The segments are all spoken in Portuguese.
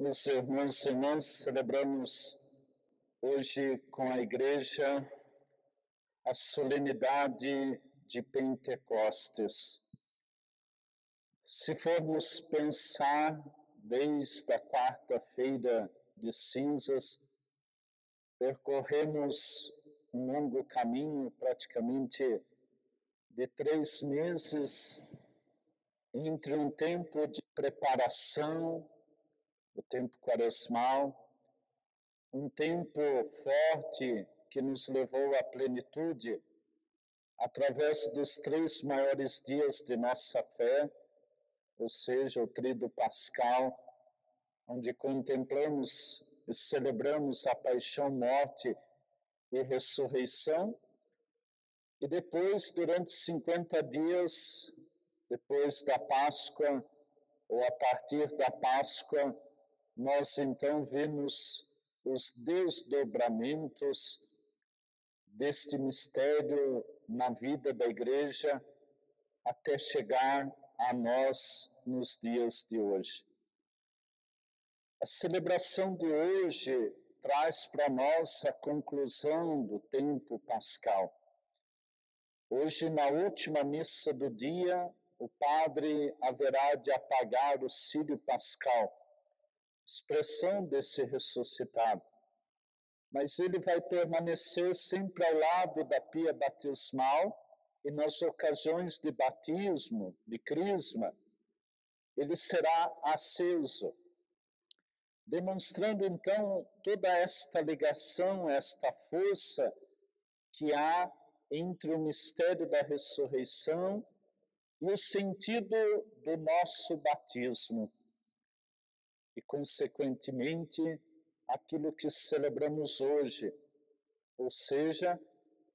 Caros irmãos e irmãs, celebramos hoje com a Igreja a solenidade de Pentecostes. Se formos pensar desde a quarta-feira de cinzas, percorremos um longo caminho, praticamente de 3 meses, entre um tempo de preparação, o tempo quaresmal, um tempo forte que nos levou à plenitude através dos 3 maiores dias de nossa fé, ou seja, o Tríduo Pascal, onde contemplamos e celebramos a paixão, morte e ressurreição, e depois, durante 50 dias, depois da Páscoa, ou a partir da Páscoa, nós então vemos os desdobramentos deste mistério na vida da Igreja até chegar a nós nos dias de hoje. A celebração de hoje traz para nós a conclusão do tempo pascal. Hoje, na última missa do dia, o padre haverá de apagar o círio pascal, expressão desse ressuscitado. Mas ele vai permanecer sempre ao lado da pia batismal e nas ocasiões de batismo, de crisma, ele será aceso, demonstrando então toda esta ligação, esta força que há entre o mistério da ressurreição e o sentido do nosso batismo. E, consequentemente, aquilo que celebramos hoje, ou seja,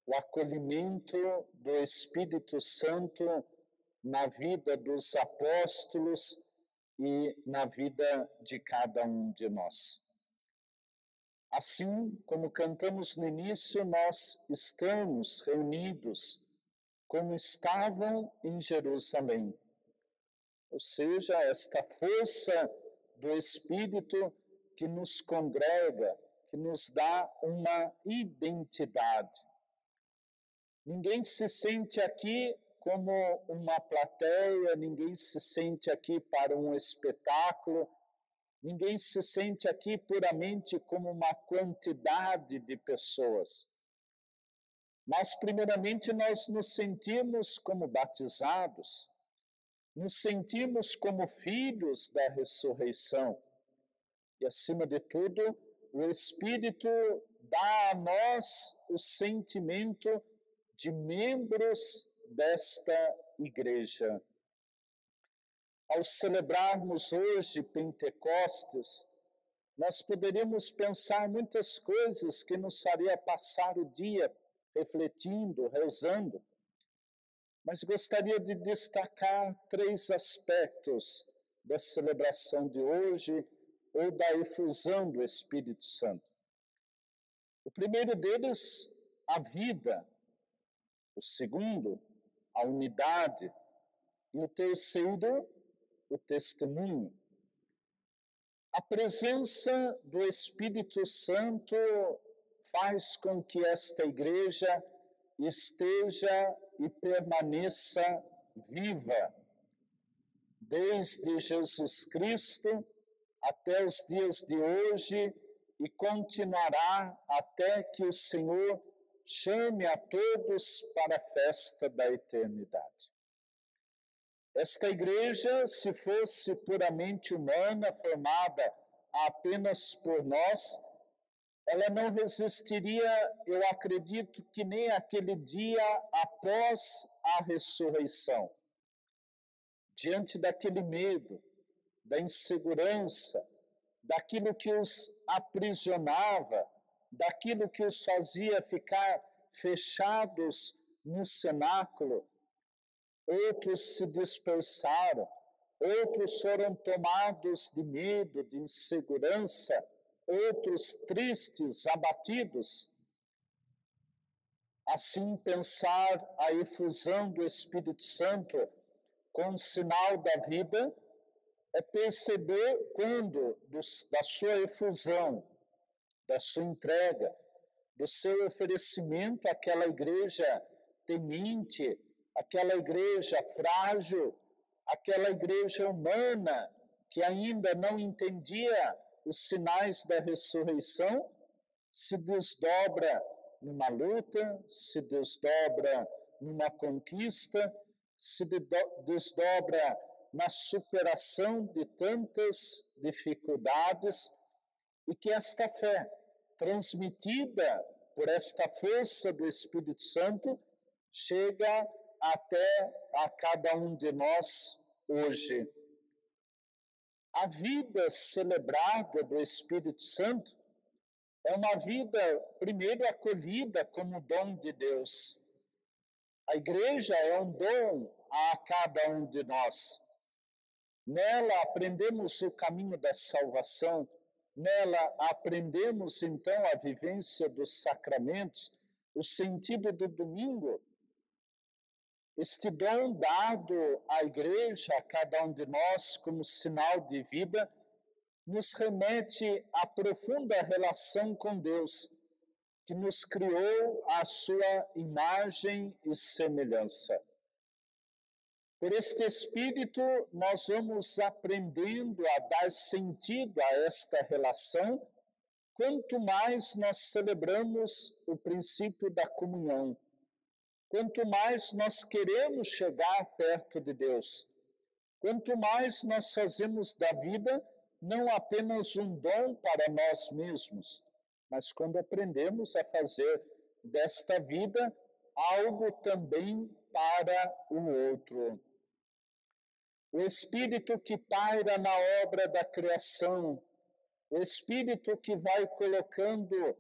o acolhimento do Espírito Santo na vida dos apóstolos e na vida de cada um de nós. Assim, como cantamos no início, nós estamos reunidos como estavam em Jerusalém. Ou seja, esta força do Espírito que nos congrega, que nos dá uma identidade. Ninguém se sente aqui como uma plateia, ninguém se sente aqui para um espetáculo, ninguém se sente aqui puramente como uma quantidade de pessoas. Mas, primeiramente, nós nos sentimos como batizados, nos sentimos como filhos da ressurreição. E, acima de tudo, o Espírito dá a nós o sentimento de membros desta Igreja. Ao celebrarmos hoje Pentecostes, nós poderíamos pensar muitas coisas que nos faria passar o dia refletindo, rezando, mas gostaria de destacar 3 aspectos da celebração de hoje ou da efusão do Espírito Santo. O primeiro deles, a vida. O segundo, a unidade. E o terceiro, o testemunho. A presença do Espírito Santo faz com que esta Igreja esteja e permaneça viva, desde Jesus Cristo até os dias de hoje, e continuará até que o Senhor chame a todos para a festa da eternidade. Esta Igreja, se fosse puramente humana, formada apenas por nós, ela não resistiria, eu acredito, que nem aquele dia após a ressurreição. Diante daquele medo, da insegurança, daquilo que os aprisionava, daquilo que os fazia ficar fechados no cenáculo, outros se dispersaram, outros foram tomados de medo, de insegurança, outros tristes, abatidos. Assim, pensar a efusão do Espírito Santo como sinal da vida é perceber quando da sua efusão, da sua entrega, do seu oferecimento àquela igreja temente, àquela igreja frágil, àquela igreja humana que ainda não entendia os sinais da ressurreição, se desdobra numa luta, se desdobra numa conquista, se desdobra na superação de tantas dificuldades, e que esta fé, transmitida por esta força do Espírito Santo, chega até a cada um de nós hoje. A vida celebrada do Espírito Santo é uma vida, primeiro, acolhida como dom de Deus. A igreja é um dom a cada um de nós. Nela aprendemos o caminho da salvação, nela aprendemos então a vivência dos sacramentos, o sentido do domingo. Este dom dado à igreja, a cada um de nós, como sinal de vida, nos remete à profunda relação com Deus, que nos criou à sua imagem e semelhança. Por este Espírito, nós vamos aprendendo a dar sentido a esta relação, quanto mais nós celebramos o princípio da comunhão, quanto mais nós queremos chegar perto de Deus, quanto mais nós fazemos da vida não apenas um dom para nós mesmos, mas quando aprendemos a fazer desta vida algo também para o outro. O Espírito que paira na obra da criação, o Espírito que vai colocando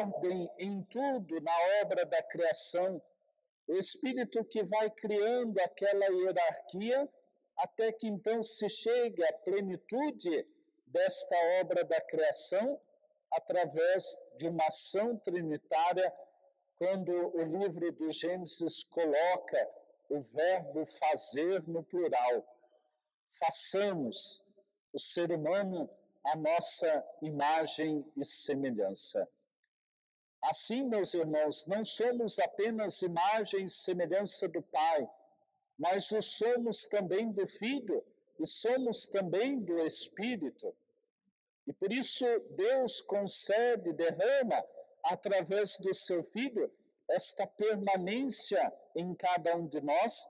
ordem em tudo na obra da criação, o Espírito que vai criando aquela hierarquia até que então se chegue à plenitude desta obra da criação através de uma ação trinitária, quando o livro do Gênesis coloca o verbo fazer no plural. Façamos o ser humano a nossa imagem e semelhança. Assim, meus irmãos, não somos apenas imagem e semelhança do Pai, mas o somos também do Filho e somos também do Espírito. E por isso Deus concede, derrama, através do seu Filho, esta permanência em cada um de nós,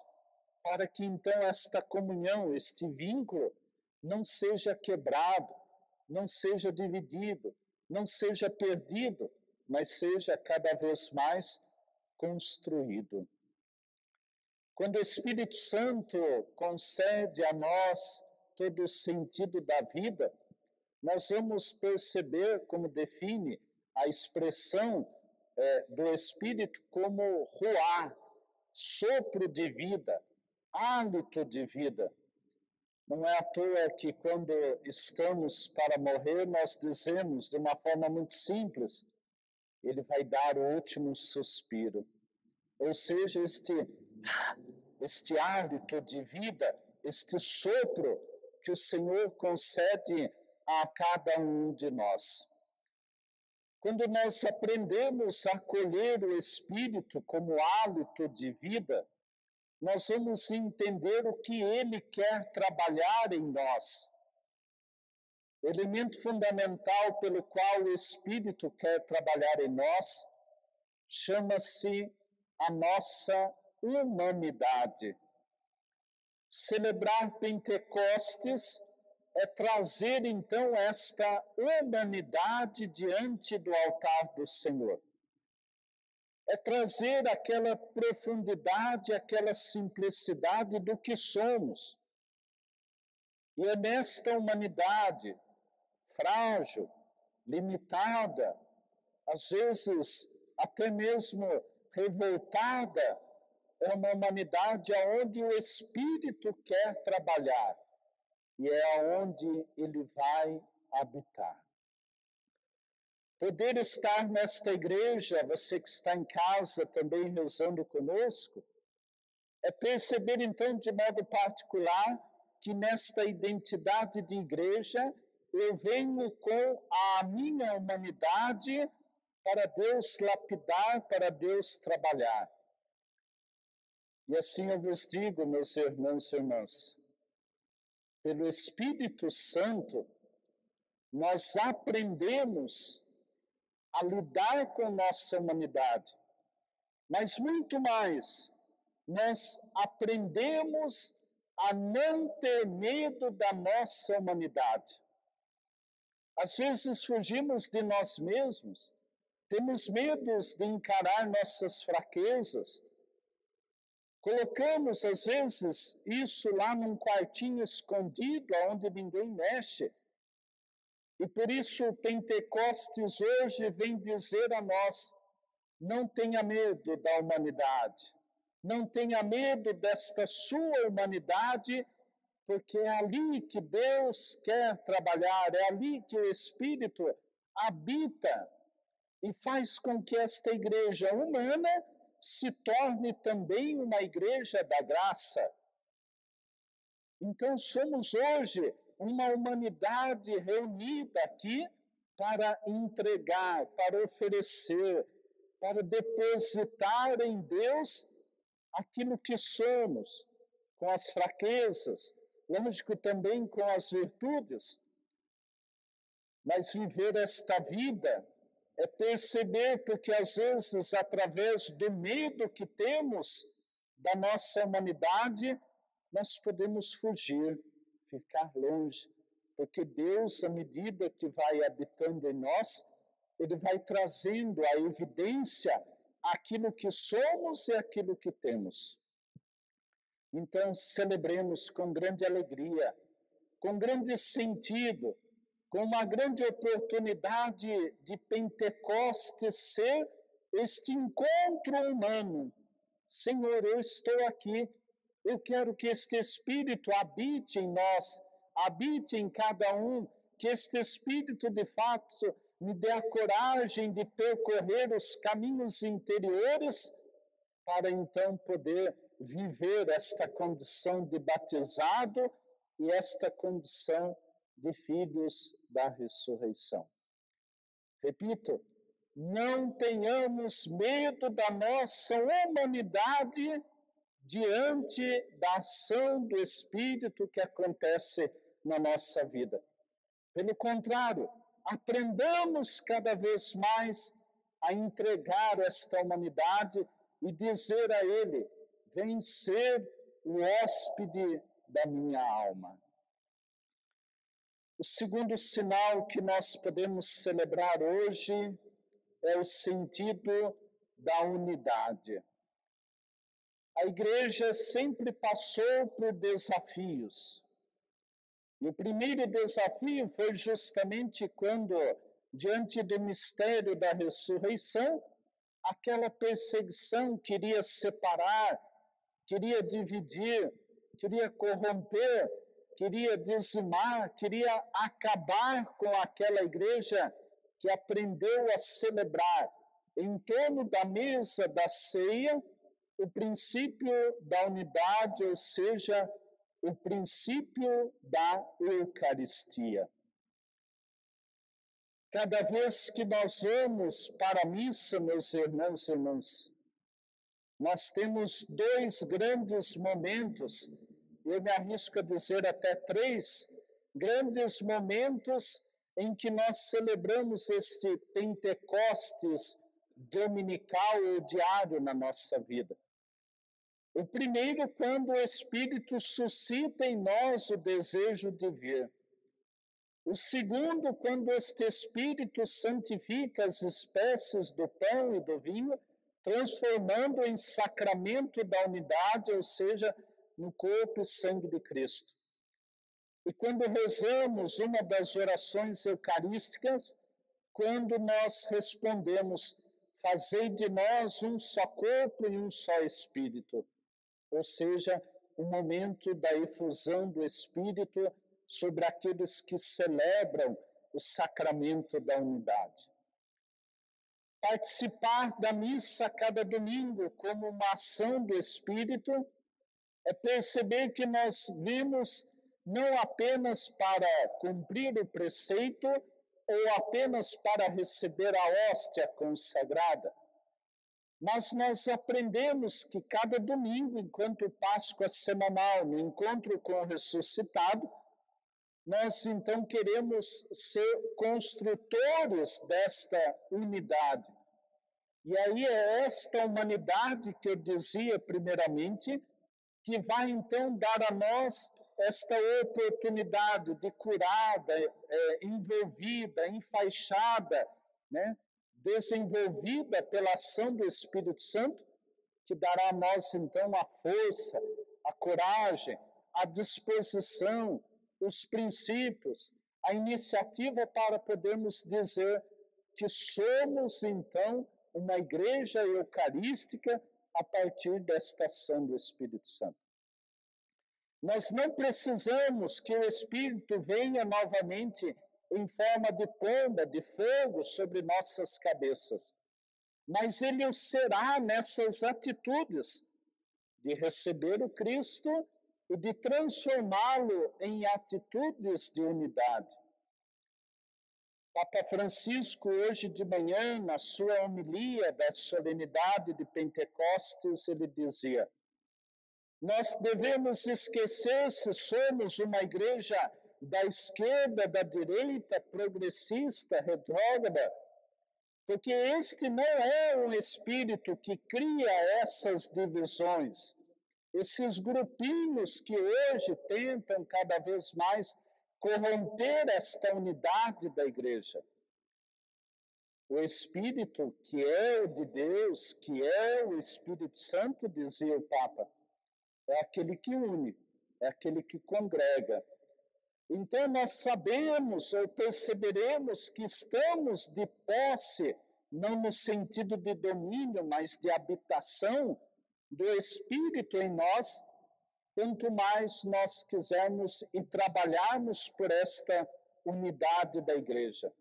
para que então esta comunhão, este vínculo, não seja quebrado, não seja dividido, não seja perdido, mas seja cada vez mais construído. Quando o Espírito Santo concede a nós todo o sentido da vida, nós vamos perceber, como define a expressão do Espírito, como ruá, sopro de vida, hálito de vida. Não é à toa que quando estamos para morrer, nós dizemos de uma forma muito simples, ele vai dar o último suspiro. Ou seja, este hálito de vida, este sopro que o Senhor concede a cada um de nós. Quando nós aprendemos a acolher o Espírito como hálito de vida, nós vamos entender o que Ele quer trabalhar em nós. O elemento fundamental pelo qual o Espírito quer trabalhar em nós chama-se a nossa humanidade. Celebrar Pentecostes é trazer, então, esta humanidade diante do altar do Senhor. É trazer aquela profundidade, aquela simplicidade do que somos. E é nesta humanidade frágil, limitada, às vezes até mesmo revoltada, é uma humanidade onde o Espírito quer trabalhar e é onde ele vai habitar. Poder estar nesta igreja, você que está em casa também rezando conosco, é perceber então de modo particular que nesta identidade de igreja eu venho com a minha humanidade para Deus lapidar, para Deus trabalhar. E assim eu vos digo, meus irmãos e irmãs, pelo Espírito Santo, nós aprendemos a lidar com nossa humanidade, mas muito mais, nós aprendemos a não ter medo da nossa humanidade. Às vezes fugimos de nós mesmos, temos medos de encarar nossas fraquezas, colocamos às vezes isso lá num quartinho escondido, onde ninguém mexe. E por isso o Pentecostes hoje vem dizer a nós, não tenha medo da humanidade, não tenha medo desta sua humanidade, porque é ali que Deus quer trabalhar, é ali que o Espírito habita e faz com que esta igreja humana se torne também uma igreja da graça. Então somos hoje uma humanidade reunida aqui para entregar, para oferecer, para depositar em Deus aquilo que somos, com as fraquezas, lógico também com as virtudes. Mas viver esta vida é perceber que às vezes, através do medo que temos da nossa humanidade, nós podemos fugir, ficar longe, porque Deus, à medida que vai habitando em nós, Ele vai trazendo a evidência aquilo que somos e aquilo que temos. Então, celebremos com grande alegria, com grande sentido, com uma grande oportunidade de Pentecostes ser este encontro humano. Senhor, eu estou aqui, eu quero que este Espírito habite em nós, habite em cada um, que este Espírito, de fato, me dê a coragem de percorrer os caminhos interiores para então poder viver esta condição de batizado e esta condição de filhos da ressurreição. Repito, não tenhamos medo da nossa humanidade diante da ação do Espírito que acontece na nossa vida. Pelo contrário, aprendamos cada vez mais a entregar esta humanidade e dizer a Ele, vem ser o hóspede da minha alma. O segundo sinal que nós podemos celebrar hoje é o sentido da unidade. A igreja sempre passou por desafios. E o primeiro desafio foi justamente quando, diante do mistério da ressurreição, aquela perseguição queria separar, queria dividir, queria corromper, queria dizimar, queria acabar com aquela igreja que aprendeu a celebrar em torno da mesa da ceia o princípio da unidade, ou seja, o princípio da Eucaristia. Cada vez que nós vamos para a missa, meus irmãos e irmãs, nós temos dois grandes momentos, eu me arrisco a dizer até três grandes momentos em que nós celebramos este Pentecostes dominical ou diário na nossa vida. O primeiro, quando o Espírito suscita em nós o desejo de vir. O segundo, quando este Espírito santifica as espécies do pão e do vinho, transformando em sacramento da unidade, ou seja, no corpo e sangue de Cristo. E quando rezamos uma das orações eucarísticas, quando nós respondemos, fazei de nós um só corpo e um só Espírito, ou seja, o momento da efusão do Espírito sobre aqueles que celebram o sacramento da unidade. Participar da missa a cada domingo como uma ação do Espírito é perceber que nós vimos não apenas para cumprir o preceito ou apenas para receber a hóstia consagrada, mas nós aprendemos que cada domingo, enquanto Páscoa semanal, no encontro com o ressuscitado, nós então queremos ser construtores desta unidade. E aí é esta humanidade que eu dizia primeiramente, que vai então dar a nós esta oportunidade de curada, envolvida, enfaixada, né? Desenvolvida pela ação do Espírito Santo, que dará a nós, então, a força, a coragem, a disposição, os princípios, a iniciativa para podermos dizer que somos, então, uma igreja eucarística a partir desta ação do Espírito Santo. Nós não precisamos que o Espírito venha novamente em forma de pomba, de fogo sobre nossas cabeças. Mas ele o será nessas atitudes de receber o Cristo e de transformá-lo em atitudes de unidade. Papa Francisco, hoje de manhã, na sua homilia da solenidade de Pentecostes, ele dizia: nós devemos esquecer se somos uma igreja da esquerda, da direita, progressista, retrógrada, porque este não é um espírito que cria essas divisões, esses grupinhos que hoje tentam cada vez mais corromper esta unidade da igreja. O Espírito, que é o de Deus, que é o Espírito Santo, dizia o Papa, é aquele que une, é aquele que congrega. Então nós sabemos ou perceberemos que estamos de posse, não no sentido de domínio, mas de habitação do Espírito em nós, quanto mais nós quisermos e trabalharmos por esta unidade da igreja.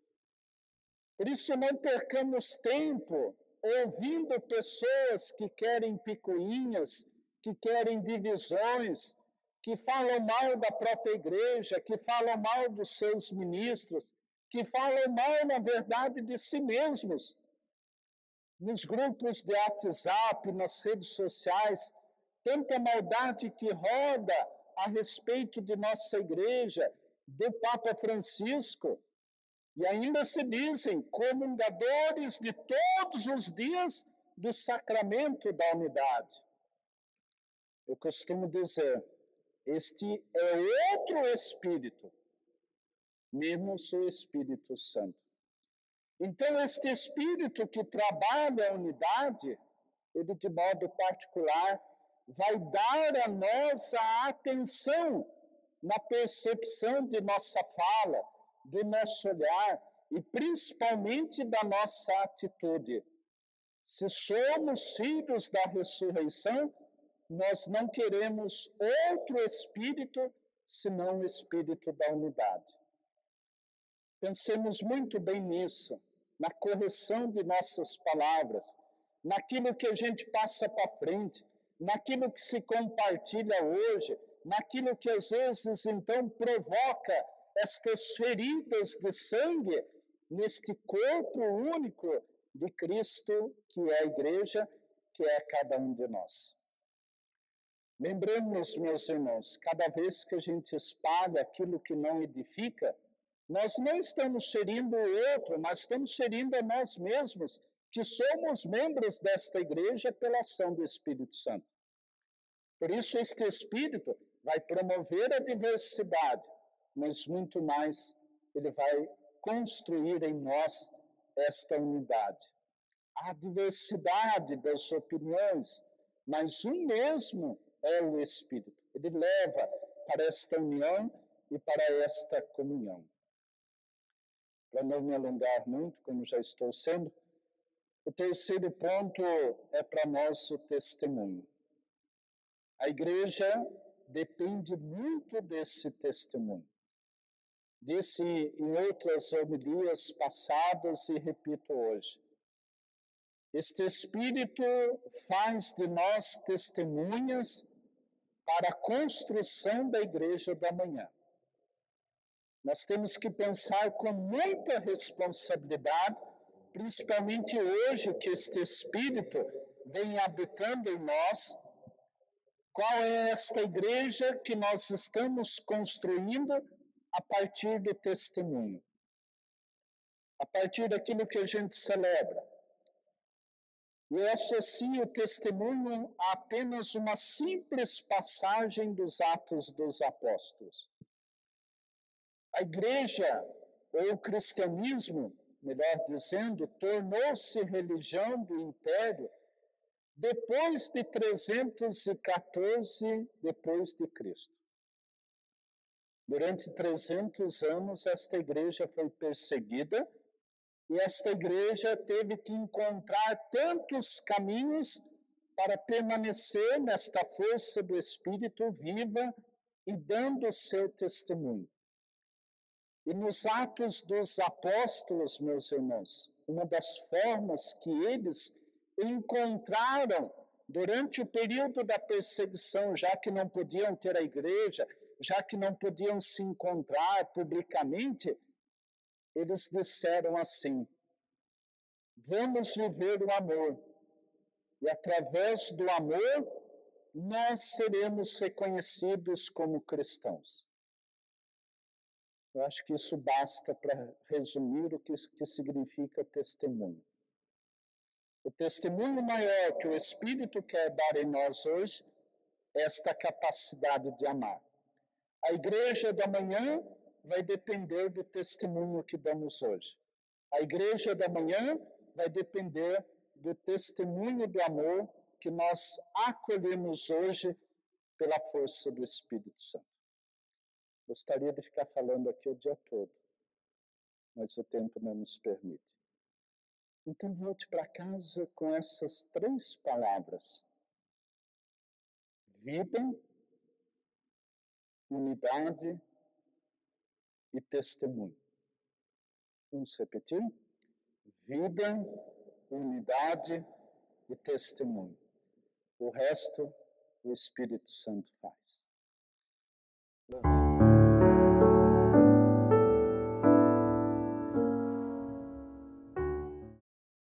Por isso não percamos tempo ouvindo pessoas que querem picuinhas, que querem divisões, que falam mal da própria igreja, que falam mal dos seus ministros, que falam mal, na verdade, de si mesmos. Nos grupos de WhatsApp, nas redes sociais, tanta maldade que roda a respeito de nossa igreja, do Papa Francisco, e ainda se dizem comungadores de todos os dias do sacramento da unidade. Eu costumo dizer, este é outro Espírito, menos o Espírito Santo. Então, este Espírito que trabalha a unidade, ele de modo particular vai dar a nós a atenção na percepção de nossa fala, do nosso olhar e principalmente da nossa atitude. Se somos filhos da ressurreição, nós não queremos outro Espírito senão o Espírito da unidade. Pensemos muito bem nisso, na correção de nossas palavras, naquilo que a gente passa para frente, naquilo que se compartilha hoje, naquilo que às vezes então provoca estas feridas de sangue neste corpo único de Cristo, que é a igreja, que é cada um de nós. Lembremos, meus irmãos, cada vez que a gente espalha aquilo que não edifica, nós não estamos ferindo o outro, mas estamos ferindo a nós mesmos, que somos membros desta igreja pela ação do Espírito Santo. Por isso, este Espírito vai promover a diversidade, mas muito mais, ele vai construir em nós esta unidade. Há diversidade das opiniões, mas um mesmo é o Espírito. Ele leva para esta união e para esta comunhão. Para não me alongar muito, como já estou sendo, o terceiro ponto é para nós o testemunho. A igreja depende muito desse testemunho. Disse em outras homilias passadas e repito hoje. Este Espírito faz de nós testemunhas para a construção da igreja da manhã. Nós temos que pensar com muita responsabilidade, principalmente hoje que este Espírito vem habitando em nós. Qual é esta igreja que nós estamos construindo a partir do testemunho? A partir daquilo que a gente celebra. Eu associo o testemunho a apenas uma simples passagem dos Atos dos Apóstolos. A igreja, ou o cristianismo, melhor dizendo, tornou-se religião do império depois de 314 depois de Cristo. Durante 300 anos, esta igreja foi perseguida e esta igreja teve que encontrar tantos caminhos para permanecer nesta força do Espírito viva e dando o seu testemunho. E nos Atos dos Apóstolos, meus irmãos, uma das formas que eles encontraram durante o período da perseguição, já que não podiam ter a igreja, já que não podiam se encontrar publicamente, eles disseram assim: vamos viver o amor, e através do amor nós seremos reconhecidos como cristãos. Eu acho que isso basta para resumir o que significa testemunho. O testemunho maior que o Espírito quer dar em nós hoje é esta capacidade de amar. A igreja da manhã vai depender do testemunho que damos hoje. A igreja da manhã vai depender do testemunho do amor que nós acolhemos hoje pela força do Espírito Santo. Gostaria de ficar falando aqui o dia todo, mas o tempo não nos permite. Então volte para casa com essas 3 palavras: vida, unidade e testemunho. Vamos repetir? Vida, unidade e testemunho. O resto, o Espírito Santo faz.